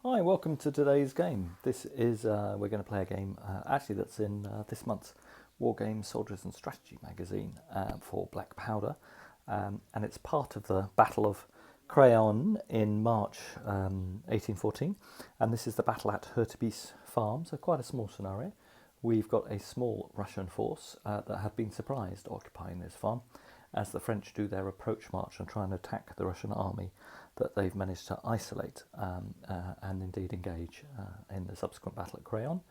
Hi, welcome to today's game. This is we're going to play a game actually that's in this month's War Games Soldiers and Strategy magazine for Black Powder, and it's part of the Battle of Crayon in March 1814, and this is the battle at Heurtebise farm, so quite a small scenario. We've got a small Russian force that have been surprised occupying this farm as the French do their approach march and try and attack the Russian army that they've managed to isolate and indeed engage in the subsequent battle at Crayon.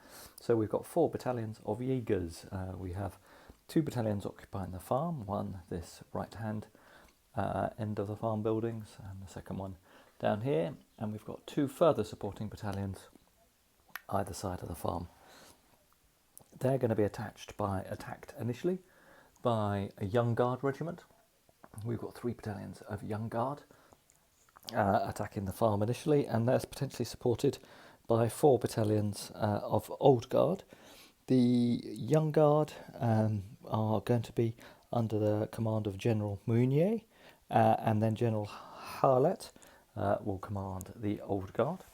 So we've got 4 battalions of Jaegers. We have 2 battalions occupying the farm, one this right hand end of the farm buildings and the second one down here, and we've got 2 further supporting battalions either side of the farm. They're going to be attacked initially by a Young Guard regiment. We've got 3 battalions of Young Guard attacking the farm initially, and that's potentially supported by 4 battalions of Old Guard. The Young Guard are going to be under the command of General Meunier, and then General Harlet will command the Old Guard.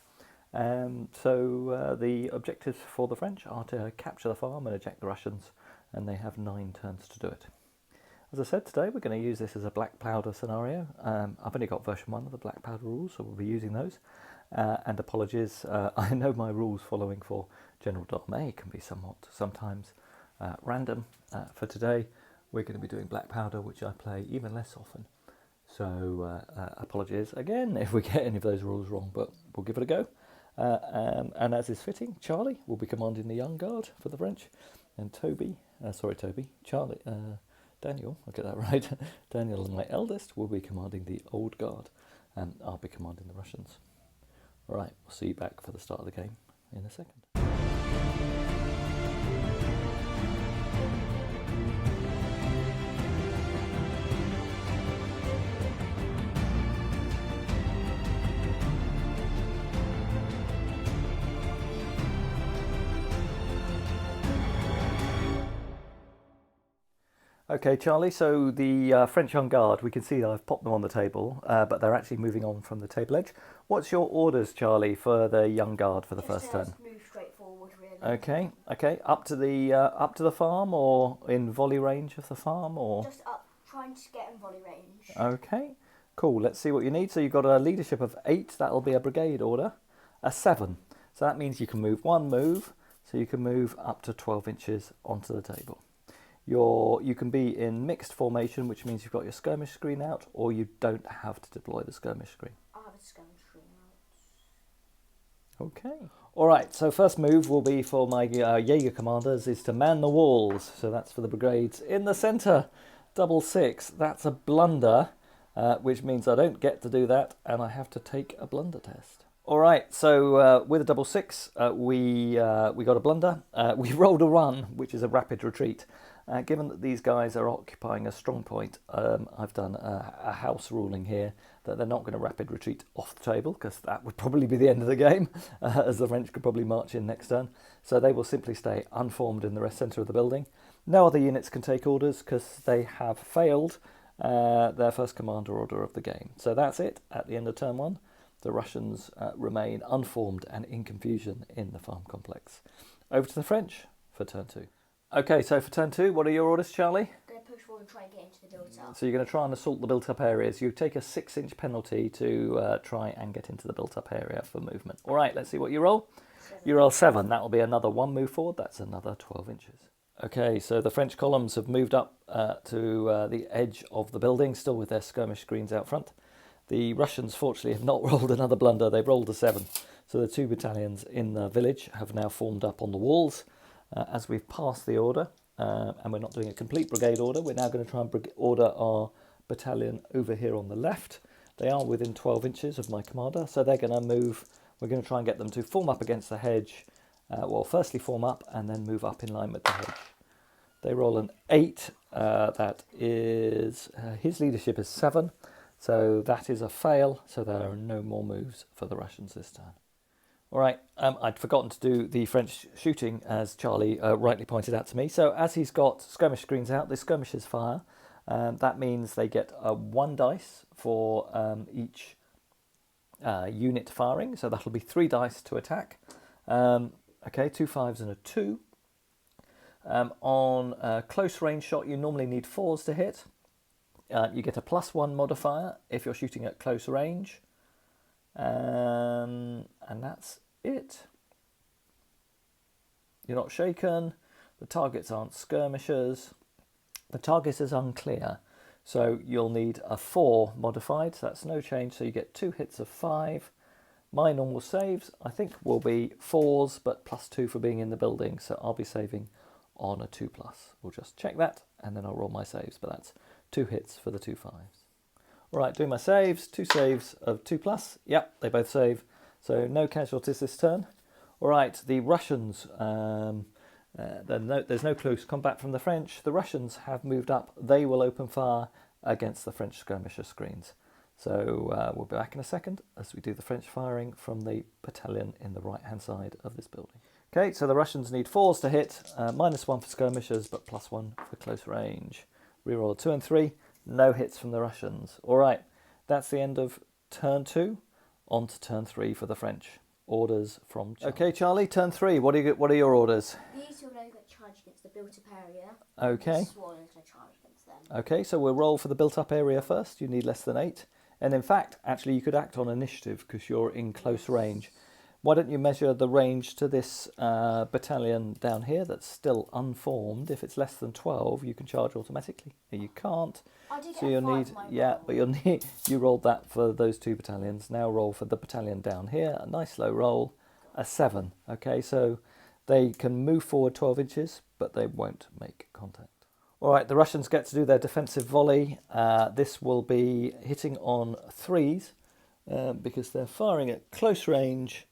So the objectives for the French are to capture the farm and eject the Russians, and they have 9 turns to do it. As I said, today we're going to use this as a Black Powder scenario. I've only got version 1 of the Black Powder rules, so we'll be using those. And apologies, I know my rules following for General d'Armée can be sometimes random. For today, we're going to be doing Black Powder, which I play even less often. So apologies again if we get any of those rules wrong, but we'll give it a go. And as is fitting, Charlie will be commanding the Young Guard for the French, and Daniel, I'll get that right. Daniel, my eldest, will be commanding the Old Guard, and I'll be commanding the Russians. All right, we'll see you back for the start of the game in a second. Okay, Charlie, so the French Young Guard, we can see that I've popped them on the table, but they're actually moving on from the table edge. What's your orders, Charlie, for the Young Guard for the first turn? Just move straight forward, really. Okay. Up to the farm, or in volley range of the farm, or Just up, trying to get in volley range. okay, cool. Let's see what you need. So you've got a leadership of 8. That'll be a brigade order. A 7. So that means you can move 1 move. So you can move up to 12 inches onto the table. You can be in mixed formation, which means you've got your skirmish screen out, or you don't have to deploy the skirmish screen. I have a skirmish screen out. Okay. All right, so first move will be for my Jaeger commanders is to man the walls. So that's for the brigades in the centre. 6. That's a blunder, which means I don't get to do that, and I have to take a blunder test. All right, so with a 6, we got a blunder. We rolled a 1, which is a rapid retreat. Given that these guys are occupying a strong point, I've done a house ruling here that they're not going to rapid retreat off the table, because that would probably be the end of the game, as the French could probably march in next turn. So they will simply stay unformed in the centre of the building. No other units can take orders because they have failed their first commander order of the game. So that's it. At the end of turn 1, the Russians remain unformed and in confusion in the farm complex. Over to the French for turn 2. Okay, so for turn 2, what are your orders, Charlie? I'm going to push forward and try and get into the built-up. So you're going to try and assault the built-up areas. You take a 6-inch penalty to try and get into the built-up area for movement. All right, let's see what you roll. 7. You roll 7. That'll be another 1 move forward. That's another 12 inches. Okay, so the French columns have moved up to the edge of the building, still with their skirmish screens out front. The Russians, fortunately, have not rolled another blunder. They've rolled a 7. So the 2 battalions in the village have now formed up on the walls. As we've passed the order, and we're not doing a complete brigade order, we're now going to try and order our battalion over here on the left. They are within 12 inches of my commander, so they're going to move. We're going to try and get them to form up against the hedge. Well, firstly form up and then move up in line with the hedge. They roll an 8. That is, his leadership is 7, so that is a fail. So there are no more moves for the Russians this turn. All right, I'd forgotten to do the French shooting, as Charlie rightly pointed out to me. So as he's got skirmish screens out, the skirmishers fire. That means they get 1 dice for each unit firing, so that'll be 3 dice to attack. Okay, 2 5s and a 2. On a close range shot, you normally need 4s to hit. You get a +1 modifier if you're shooting at close range. And that's it. You're not shaken. The targets aren't skirmishers. The target is unclear. So you'll need a 4 modified. So that's no change. So you get 2 hits of 5. My normal saves, I think, will be 4s, but +2 for being in the building. So I'll be saving on a 2+. We'll just check that, and then I'll roll my saves. But that's 2 hits for the 2 5s. All right, doing my saves. 2 saves of 2+. Yep, they both save. So no casualties this turn. All right, the Russians, there's no close combat from the French. The Russians have moved up. They will open fire against the French skirmisher screens. So we'll be back in a second as we do the French firing from the battalion in the right-hand side of this building. Okay, so the Russians need 4s to hit, -1 for skirmishers, but +1 for close range. Reroll 2 and 3, no hits from the Russians. All right, that's the end of turn 2. On to turn 3 for the French. Orders from Charlie. Okay, Charlie, turn 3. What are your orders? These will go charge against the built-up area. Okay. The swan is going to charge against them. Okay, so we'll roll for the built-up area first. You need less than 8. And in fact, actually, you could act on initiative because you're in close range. Why don't you measure the range to this battalion down here that's still unformed? If it's less than 12, you can charge automatically. You can't. I did So get a you'll 5 need, for my yeah, roll. but you'll need, you rolled that for those 2 battalions. Now roll for the battalion down here. A nice low roll, a 7. Okay, so they can move forward 12 inches, but they won't make contact. All right, the Russians get to do their defensive volley. This will be hitting on 3s because they're firing at close range,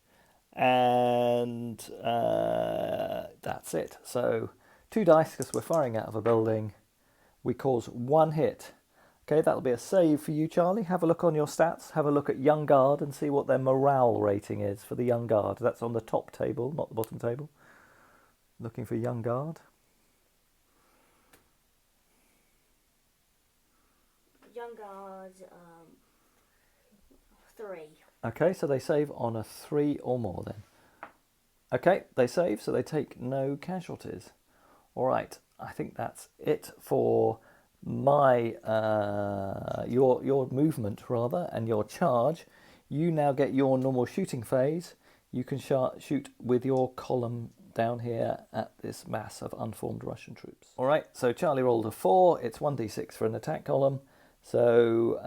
and that's it. So 2 dice because we're firing out of a building. We cause 1 hit. Okay, that'll be a save for you, Charlie. Have a look on your stats. Have a look at Young Guard and see what their morale rating is for the Young Guard. That's on the top table, not the bottom table. Looking for Young Guard. Young Guard, 3. Okay, so they save on a 3 or more then. Okay, they save, so they take no casualties. All right, I think that's it for my your movement rather and your charge. You now get your normal shooting phase. You can shoot with your column down here at this mass of unformed Russian troops. All right, so Charlie rolled a 4. It's 1d6 for an attack column. So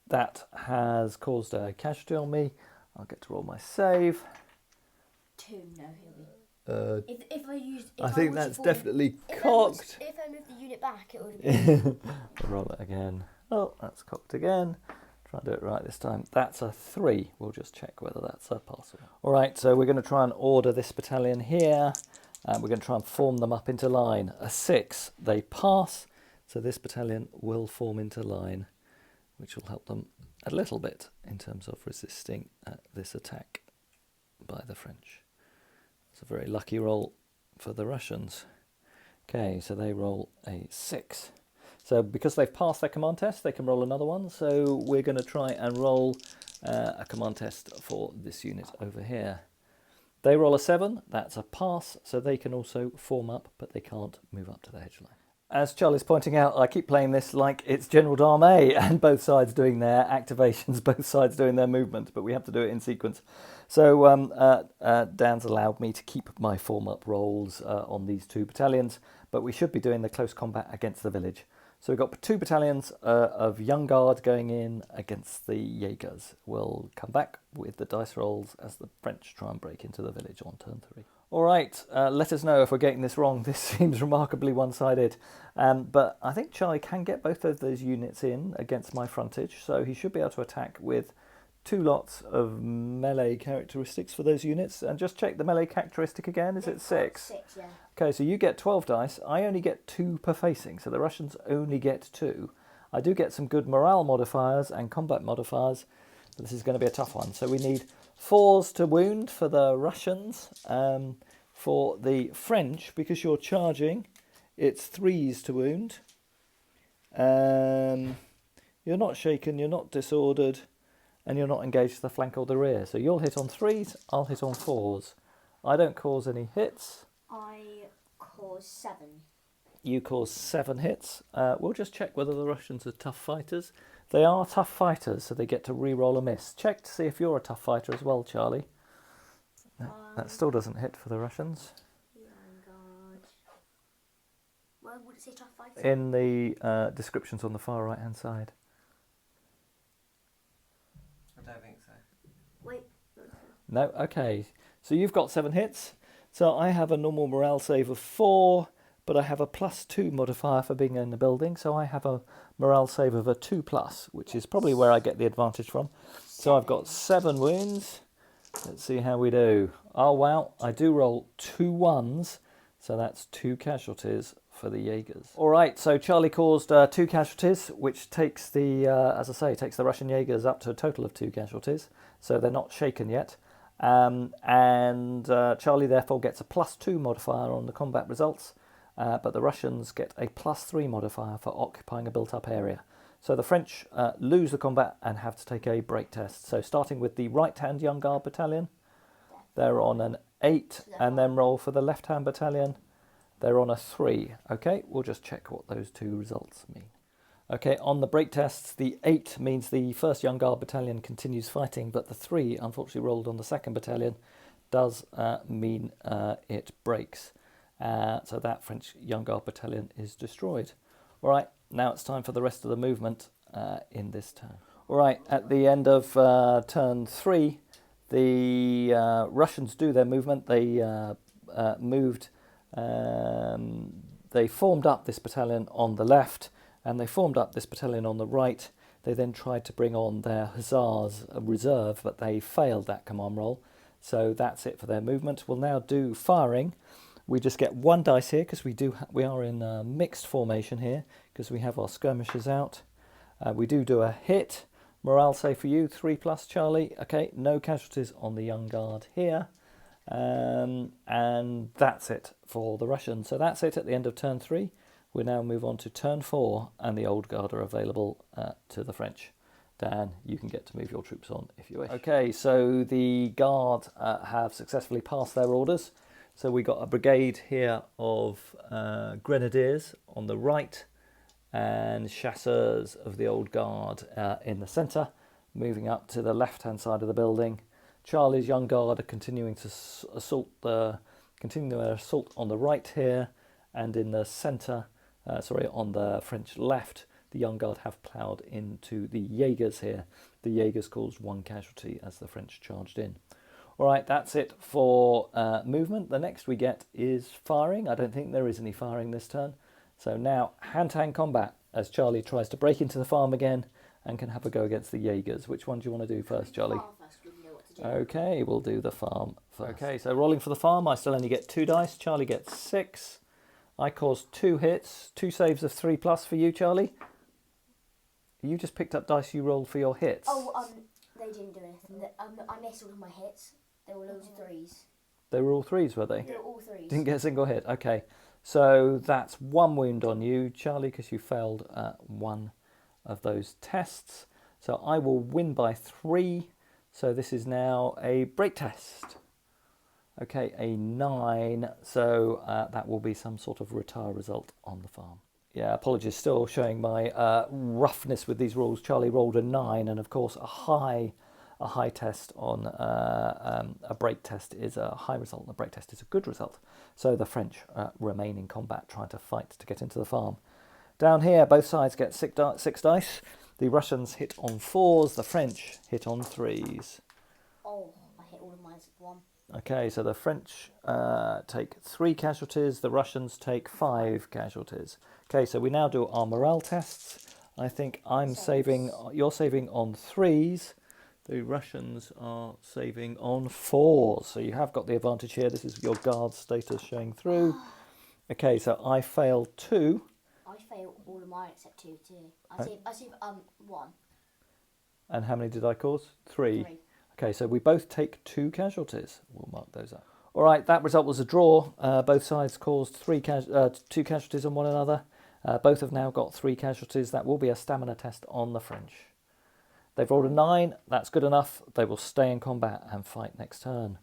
that has caused a casualty on me. I'll get to roll my save. 2, no, he'll be. If I used, I think that's definitely cocked. If I moved the unit back, it would have been. I'll roll it again. Oh, that's cocked again. Try and do it right this time. That's a 3. We'll just check whether that's a pass or not. All right, so we're going to try and order this battalion here. We're going to try and form them up into line. A 6, they pass. So this battalion will form into line, which will help them a little bit in terms of resisting this attack by the French. It's a very lucky roll for the Russians. Okay, so they roll a 6. So because they've passed their command test, they can roll another one. So we're going to try and roll a command test for this unit over here. They roll a 7. That's a pass, so they can also form up, but they can't move up to the hedge line. As Charlie's pointing out, I keep playing this like it's General d'Armée and both sides doing their activations, both sides doing their movement, but we have to do it in sequence. So Dan's allowed me to keep my form-up rolls on these 2 battalions, but we should be doing the close combat against the village. So we've got 2 battalions of Young Guard going in against the Jaegers. We'll come back with the dice rolls as the French try and break into the village on turn 3. All right, let us know if we're getting this wrong. This seems remarkably one-sided. But I think Charlie can get both of those units in against my frontage, so he should be able to attack with 2 lots of melee characteristics for those units. And just check the melee characteristic again. Is it 6? 6, yeah. Okay, so you get 12 dice. I only get 2 per facing, so the Russians only get 2. I do get some good morale modifiers and combat modifiers. But this is going to be a tough one. So we need 4s to wound for the Russians. For the French, because you're charging, it's 3s to wound. You're not shaken, you're not disordered. and you're not engaged to the flank or the rear. So you'll hit on 3s, I'll hit on 4s. I don't cause any hits. I cause 7. You cause 7 hits. We'll just check whether the Russians are tough fighters. They are tough fighters, so they get to re-roll a miss. Check to see if you're a tough fighter as well, Charlie. No, that still doesn't hit for the Russians. Young guard. Where would it say tough fighter? In the descriptions on the far right-hand side. I don't think so. Wait. No, okay. So you've got 7 hits. So I have a normal morale save of 4, but I have a +2 modifier for being in the building. So I have a morale save of a 2+, which is probably where I get the advantage from. So I've got 7 wounds. Let's see how we do. Oh, wow. I do roll 2 1s. So that's 2 casualties for the Jaegers. All right, so Charlie caused 2 casualties, which takes the, as I say, takes the Russian Jaegers up to a total of 2 casualties. So they're not shaken yet. Charlie therefore gets a +2 modifier on the combat results, but the Russians get a +3 modifier for occupying a built-up area. So the French lose the combat and have to take a break test. So starting with the right-hand Young Guard battalion, they're on an 8, and then roll for the left-hand battalion. They're on a 3. Okay, we'll just check what those 2 results mean. Okay, on the break tests, the 8 means the 1st Young Guard battalion continues fighting, but the 3, unfortunately rolled on the 2nd battalion, does mean it breaks. So that French Young Guard battalion is destroyed. All right, now it's time for the rest of the movement in this turn. All right, at the end of turn 3, the Russians do their movement. They they formed up this battalion on the left, and they formed up this battalion on the right. They then tried to bring on their Hussars reserve, but they failed that command roll. So that's it for their movement. We'll now do firing. We just get 1 dice here because we are in a mixed formation here because we have our skirmishers out. We do a hit. Morale save for you, 3+, Charlie. Okay, no casualties on the Young Guard here. And that's it for the Russians. So that's it at the end of turn 3. We now move on to turn 4, and the Old Guard are available to the French. Dan, you can get to move your troops on if you wish. Okay, so the Guard have successfully passed their orders. So we got a brigade here of Grenadiers on the right, and Chasseurs of the Old Guard in the centre, moving up to the left-hand side of the building. Charlie's Young Guard are continuing to assault continuing their assault on the right here, and in the centre, on the French left, the Young Guard have ploughed into the Jaegers here. The Jaegers caused 1 casualty as the French charged in. All right, that's it for movement. The next we get is firing. I don't think there is any firing this turn. So now hand-to-hand combat as Charlie tries to break into the farm again and can have a go against the Jaegers. Which one do you want to do first, Charlie? Okay, we'll do the farm first. Okay, so rolling for the farm, I still only get 2 dice. Charlie gets 6. I caused 2 hits, 2 saves of 3+ for you, Charlie. You just picked up dice you rolled for your hits. Oh, they didn't do anything. I missed all of my hits. They were loads of 3s. They were all 3s, were they? They were all 3s. Didn't get a single hit. Okay, so that's 1 wound on you, Charlie, because you failed 1 of those tests. So I will win by 3. So this is now a break test. Okay, a 9. So that will be some sort of retire result on the farm. Yeah, apologies, still showing my roughness with these rules. Charlie rolled a 9, and of course a high test on a break test is a high result, and a break test is a good result. So the French remain in combat, trying to fight to get into the farm. Down here, both sides get 6 dice. The Russians hit on 4s, the French hit on 3s. Oh, I hit all of mine except 1. Okay, so the French take 3 casualties, the Russians take 5 casualties. Okay, so we now do our morale tests. I think you're saving on 3s. The Russians are saving on 4s. So you have got the advantage here. This is your guard status showing through. Okay, so I failed 2. I failed all of mine except 2 too. I saved 1. And how many did I cause? 3. Okay, so we both take 2 casualties. We'll mark those up. All right, that result was a draw. Both sides caused 2 casualties on one another. Both have now got 3 casualties. That will be a stamina test on the French. They've rolled a 9. That's good enough. They will stay in combat and fight next turn.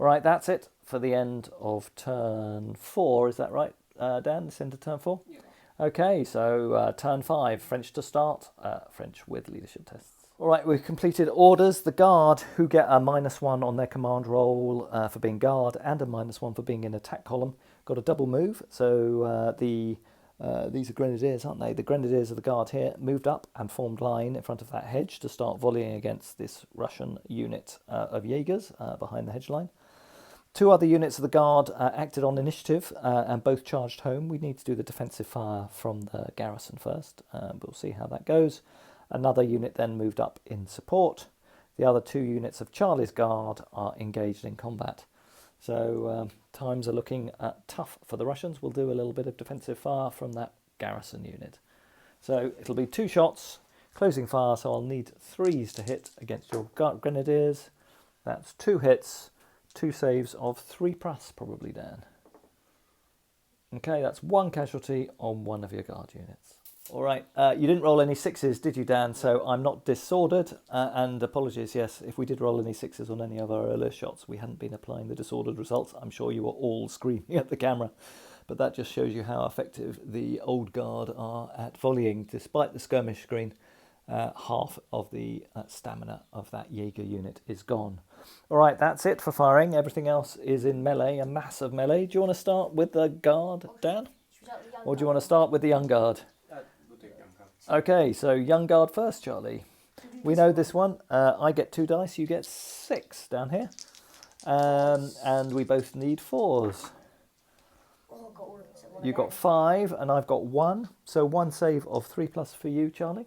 All right, that's it for the end of turn 4. Is that right, Dan? It's into turn 4? Yeah. Okay, so turn 5, French to start. French with leadership tests. All right, we've completed orders. The guard, who get a -1 on their command roll for being guard and a -1 for being in attack column, got a double move. So these are grenadiers, aren't they? The grenadiers of the guard here moved up and formed line in front of that hedge to start volleying against this Russian unit of Jaegers behind the hedge line. 2 other units of the guard acted on initiative and both charged home. We need to do the defensive fire from the garrison first. We'll see how that goes. Another unit then moved up in support. The other 2 units of Charlie's guard are engaged in combat. So times are looking tough for the Russians. We'll do a little bit of defensive fire from that garrison unit. So it'll be 2 shots, closing fire, so I'll need 3s to hit against your grenadiers. That's 2 hits, 2 saves of 3+, probably, Dan. Okay, that's 1 casualty on 1 of your guard units. All right, you didn't roll any 6s, did you, Dan? So I'm not disordered, and apologies, yes, if we did roll any 6s on any of our earlier shots, we hadn't been applying the disordered results. I'm sure you were all screaming at the camera, but that just shows you how effective the old guard are at volleying. Despite the skirmish screen, half of the stamina of that Jaeger unit is gone. All right, that's it for firing. Everything else is in melee, a mass of melee. Do you want to start with the guard, Dan? Or do you want to start with the young guard? Okay, so young guard first, Charlie. We know this one. I get 2 dice, you get 6 down here. And we both need 4s. Oh, I've got all of it. So You got 5 and I've got 1. So 1 save of 3+ for you, Charlie.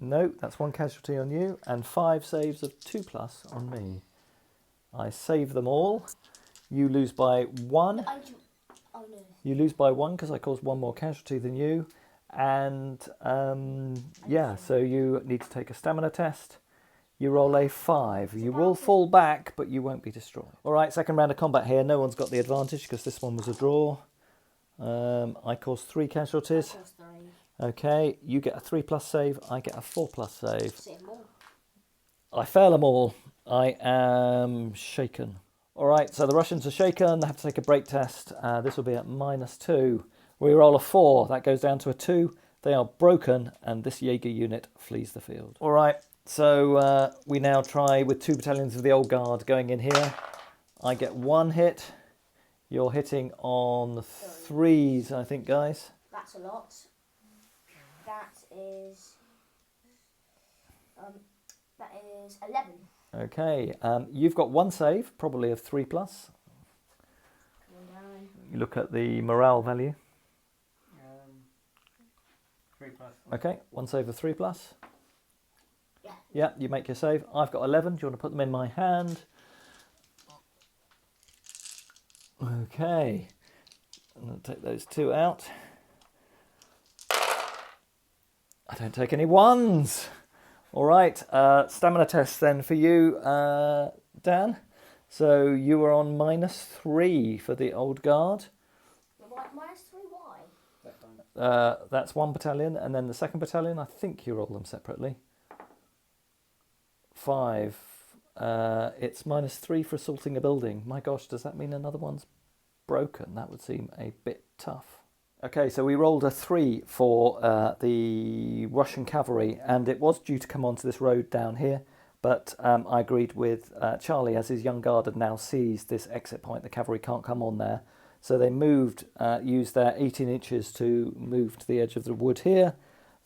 No, that's 1 casualty on you. And 5 saves of 2+ on me. I save them all. You lose by 1. Oh no. You lose by 1 because I caused 1 more casualty than you. And yeah, so you need to take a stamina test. You roll a 5. You will fall back, but you won't be destroyed. All right, second round of combat here. No one's got the advantage because this one was a draw. I caused 3 casualties. I caused 3. Okay, you get a 3+ save. I get a 4+ save. Save them all. I fail them all. I am shaken. All right, so the Russians are shaken. They have to take a break test. This will be at -2. We roll a 4. That goes down to a 2. They are broken, and this Jaeger unit flees the field. All right, so we now try with 2 battalions of the old guard going in here. I get 1 hit. You're hitting on 3s, I think, guys. That's a lot. That is 11. Okay, you've got 1 save, probably of 3+. One down. You look at the morale value. 3+. Okay, 1 save of 3+. Yeah. Yeah, you make your save. I've got 11. Do you want to put them in my hand? Okay. I'm going to take those 2 out. I don't take any 1s. All right, stamina test then for you, Dan. So you were on -3 for the old guard. -3, why? That's 1 battalion, and then the 2nd battalion, I think you roll them separately. 5. It's -3 for assaulting a building. My gosh, does that mean another one's broken? That would seem a bit tough. Okay, so we rolled a 3 for the Russian cavalry, and it was due to come onto this road down here, but I agreed with Charlie, as his young guard had now seized this exit point. The cavalry can't come on there. So they moved, used their 18 inches to move to the edge of the wood here,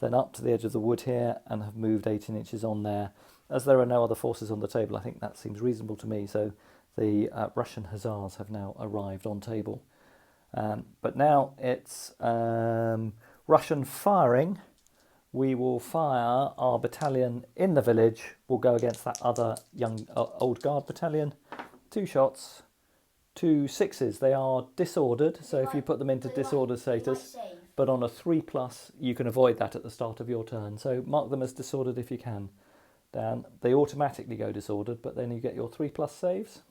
then up to the edge of the wood here, and have moved 18 inches on there. As there are no other forces on the table, I think that seems reasonable to me. So the Russian hussars have now arrived on table. But now it's Russian firing. We will fire our battalion in the village. We'll go against that other young old guard battalion. 2 shots. 2 6s. They are disordered, so if you put them into disordered status, but on a 3+, you can avoid that at the start of your turn. So mark them as disordered if you can, Dan. They automatically go disordered, but then you get your 3+ saves.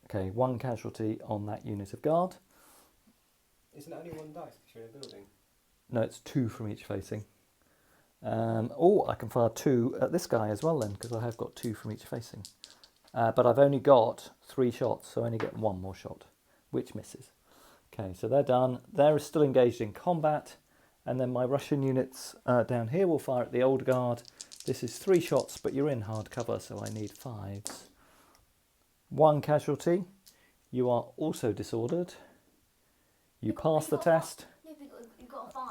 Okay, 1 casualty on that unit of guard. Isn't it only 1 dice because you're in a building? No, it's 2 from each facing. Oh, I can fire 2 at this guy as well then, because I have got 2 from each facing. But I've only got 3 shots, so I only get 1 more shot, which misses. Okay, so they're done. They're still engaged in combat. And then my Russian units down here will fire at the old guard. This is 3 shots, but you're in hard cover, so I need 5s. 1 casualty. You are also disordered. You pass the test. No, you got a 5.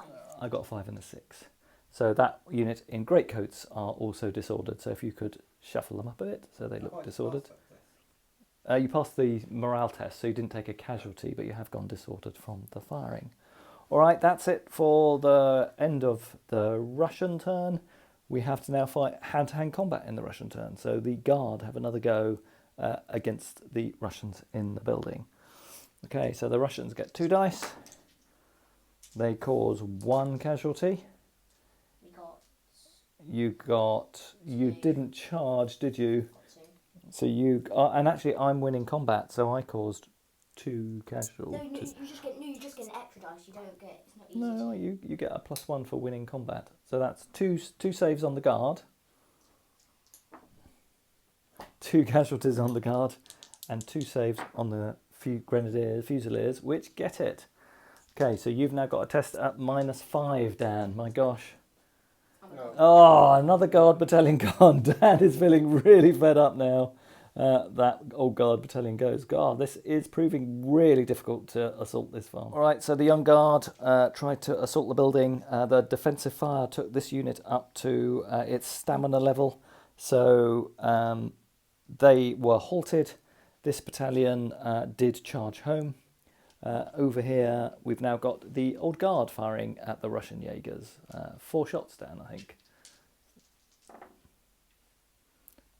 I got a 5 and a 6. So that unit in greatcoats are also disordered. So if you could shuffle them up a bit so they look disordered. You passed the morale test, so you didn't take a casualty, but you have gone disordered from the firing. All right, that's it for the end of the Russian turn. We have to now fight hand-to-hand combat in the Russian turn. So the guard have another go against the Russians in the building. Okay, so the Russians get 2 dice. They cause 1 casualty. You didn't charge, did you? So you, and actually I'm winning combat, so I caused 2 casualties. No, you just get an extra dice. You don't get. It's not easy. No, you get a +1 for winning combat. So that's two saves on the guard, 2 casualties on the guard, and 2 saves on the Fusiliers, which get it. Okay, so you've now got a test at -5, Dan. My gosh. No. Oh, another guard battalion gone. Dan is feeling really fed up now. That old guard battalion goes. God, this is proving really difficult to assault this farm. All right, so the young guard tried to assault the building. The defensive fire took this unit up to its stamina level. So they were halted. This battalion did charge home. Over here, we've now got the old guard firing at the Russian Jaegers. 4 shots down, I think.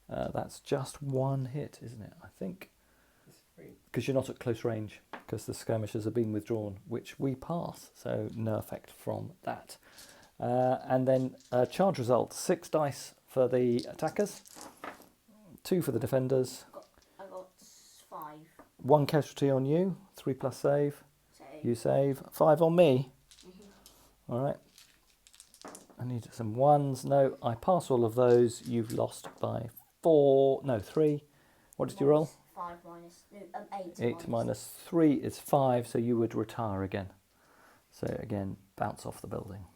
That's just 1 hit, isn't it? I think. Because you're not at close range, because the skirmishers have been withdrawn, which we pass, so no effect from that. And then charge result, 6 dice for the attackers, 2 for the defenders. I got 5. 1 casualty on you, 3+ save. You save. 5 on me. All right. I need some 1s. No, I pass all of those. You've lost by 3. What did you roll? 5 minus 8. 8 minus 3 is 5, so you would retire again. So again, bounce off the building.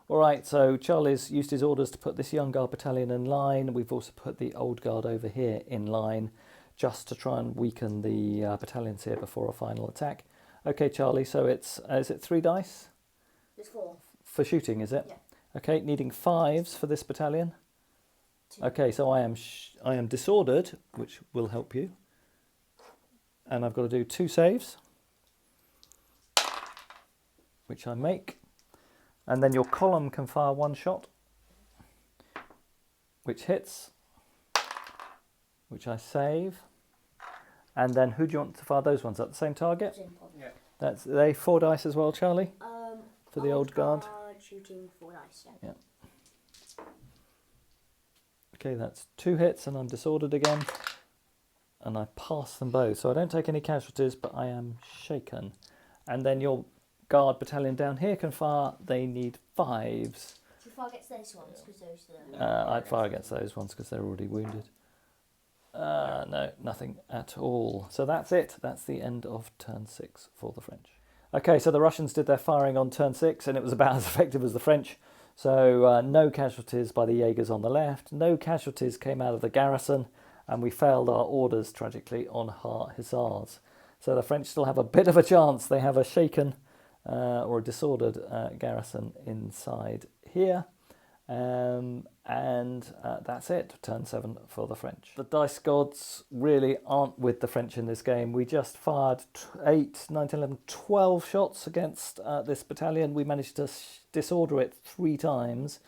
All right, so Charlie's used his orders to put this young guard battalion in line. We've also put the old guard over here in line, just to try and weaken the battalions here before a final attack. Okay, Charlie, so it's, is it 3 dice? It's 4. For shooting, is it? Yeah. Okay, needing 5s for this battalion. 2. Okay, so I am disordered, which will help you. And I've got to do 2 saves, which I make. And then your column can fire 1 shot, which hits, which I save. And then who do you want to fire those ones at? The same target? Yeah. That's they 4 dice as well, Charlie? For the old guard? Shooting 4 dice, yeah. Okay, that's 2 hits and I'm disordered again. And I pass them both. So I don't take any casualties, but I am shaken. And then your guard battalion down here can fire. They need 5s. So fire against those ones, because those are... I'd fire against those ones because they're already wounded. No, nothing at all. So that's it. That's the end of turn 6 for the French. Okay, so the Russians did their firing on turn 6 and it was about as effective as the French. So no casualties by the Jaegers on the left. No casualties came out of the garrison, and we failed our orders tragically on hussars. So the French still have a bit of a chance. They have a shaken or a disordered garrison inside here. And that's it, turn 7 for the French. The dice gods really aren't with the French in this game. We just fired 8, 9, 10, 11, 12 shots against this battalion. We managed to disorder it 3 times,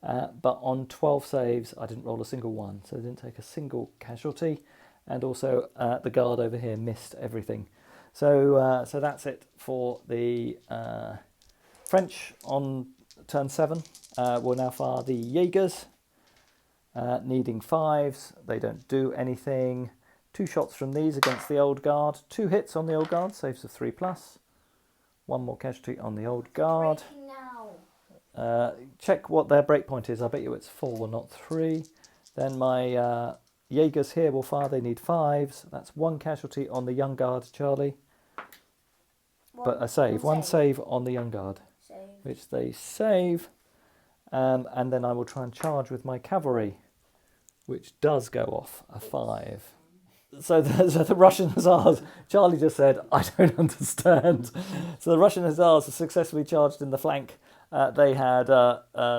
but on 12 saves I didn't roll a single one, so I didn't take a single casualty, and also the guard over here missed everything. So that's it for the French on turn 7. We'll now fire the Jaegers, needing 5s. They don't do anything. 2 shots from these against the old guard. 2 hits on the old guard, saves of 3+. 1 more casualty on the old guard. Breaking now. Check what their break point is. I bet you it's 4, not 3. Then my Jaegers here will fire. They need 5s. That's 1 casualty on the young guard, Charlie. But a save. One save on the young guard, which they save. And then I will try and charge with my cavalry, which does go off a 5. So the Russian Hussars, Charlie just said, I don't understand. So the Russian Hussars are successfully charged in the flank. They had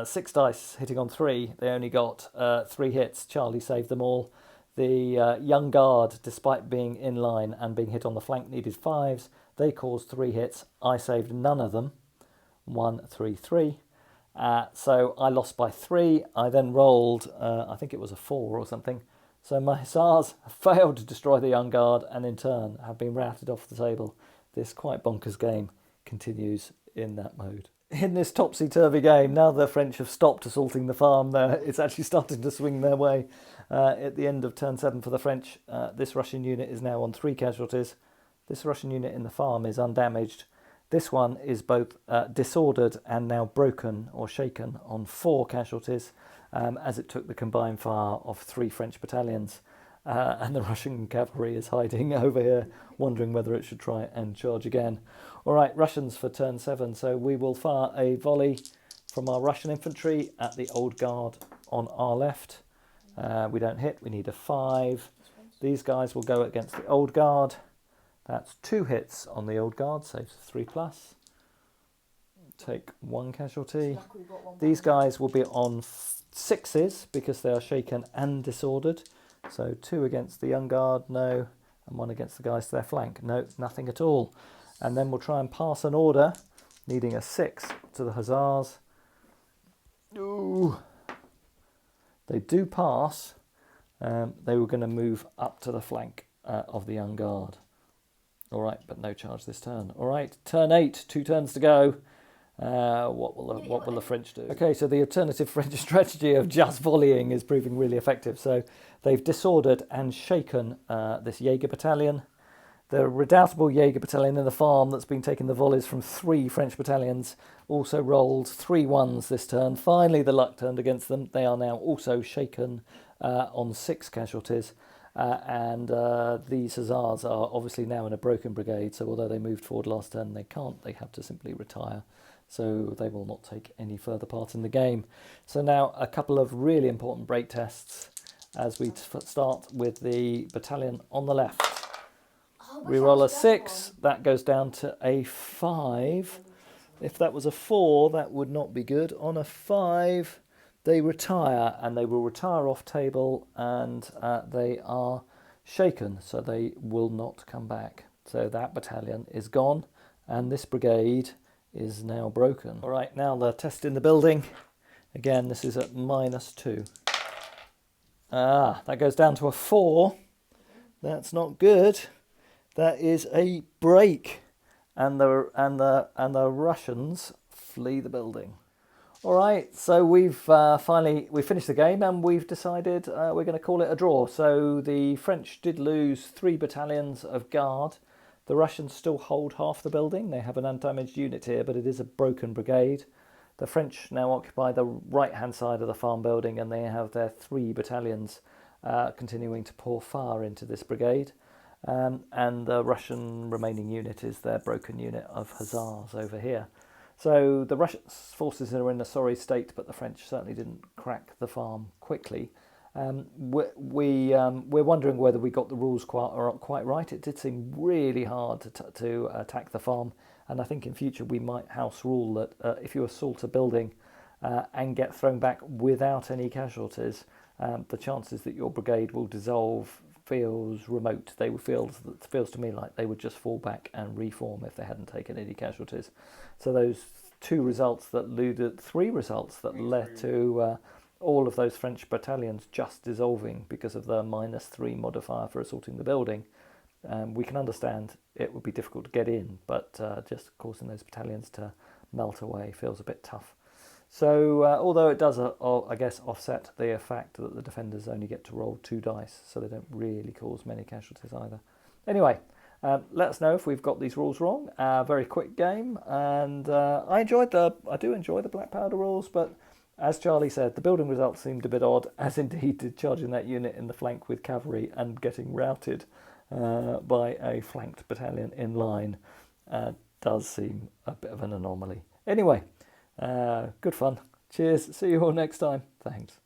6 dice hitting on 3. They only got 3 hits. Charlie saved them all. The young guard, despite being in line and being hit on the flank, needed 5s. They caused 3 hits. I saved none of them. 1, 3, 3. So I lost by 3. I then rolled, I think it was a 4 or something. So my Hussars failed to destroy the young guard and in turn have been routed off the table. This quite bonkers game continues in that mode. In this topsy-turvy game, now the French have stopped assaulting the farm, it's actually starting to swing their way. At the end of turn 7 for the French, this Russian unit is now on 3 casualties. This Russian unit in the farm is undamaged. This one is both disordered and now broken or shaken on 4 casualties, as it took the combined fire of 3 French battalions. And the Russian cavalry is hiding over here, wondering whether it should try and charge again. All right, Russians for turn 7. So we will fire a volley from our Russian infantry at the old guard on our left. We don't hit, we need a 5. These guys will go against the old guard. That's 2 hits on the old guard, saves 3+. Take 1 casualty. These guys will be on 6s because they are shaken and disordered. So 2 against the young guard, no. And 1 against the guys to their flank, no, nothing at all. And then we'll try and pass an order, needing a 6 to the Hussars. Ooh. They do pass. They were going to move up to the flank of the young guard. All right, but no charge this turn. All right, turn 8, 2 turns to go. What will the French do? Okay, so the alternative French strategy of just volleying is proving really effective. So they've disordered and shaken this Jaeger battalion. The redoubtable Jaeger battalion in the farm that's been taking the volleys from 3 French battalions also rolled 3 1s this turn. Finally, the luck turned against them. They are now also shaken on 6 casualties. And these Hussars are obviously now in a broken brigade, so although they moved forward last turn, they can't. They have to simply retire, so they will not take any further part in the game. So now a couple of really important break tests as we start with the battalion on the left. We roll a 6, that goes down to a 5. If that was a 4, that would not be good. On a 5... they retire, and they will retire off table, and they are shaken, so they will not come back. So that battalion is gone, and this brigade is now broken. All right, now the test in the building. Again, this is at -2. That goes down to a 4. That's not good. That is a break, and the Russians flee the building. All right, so we've finished the game, and we've decided we're going to call it a draw. So the French did lose 3 battalions of guard. The Russians still hold half the building. They have an undamaged unit here, but it is a broken brigade. The French now occupy the right-hand side of the farm building, and they have their 3 battalions continuing to pour fire into this brigade. And the Russian remaining unit is their broken unit of Hussars over here. So the Russian forces are in a sorry state, but the French certainly didn't crack the farm quickly. We're wondering whether we got the rules quite right. It did seem really hard to attack the farm, and I think in future we might house rule that if you assault a building and get thrown back without any casualties, the chances that your brigade will dissolve feels remote. Feels to me like they would just fall back and reform if they hadn't taken any casualties. So those 3 results that led to all of those French battalions just dissolving because of the -3 modifier for assaulting the building. We can understand it would be difficult to get in, but just causing those battalions to melt away feels a bit tough. So although it does, I guess, offset the fact that the defenders only get to roll 2 dice, so they don't really cause many casualties either. Anyway, Let us know if we've got these rules wrong. Very quick game, and I do enjoy the black powder rules, but as Charlie said, the building results seemed a bit odd, as indeed did charging that unit in the flank with cavalry and getting routed by a flanked battalion in line. Does seem a bit of an anomaly. Anyway, good fun. Cheers. See you all next time. Thanks.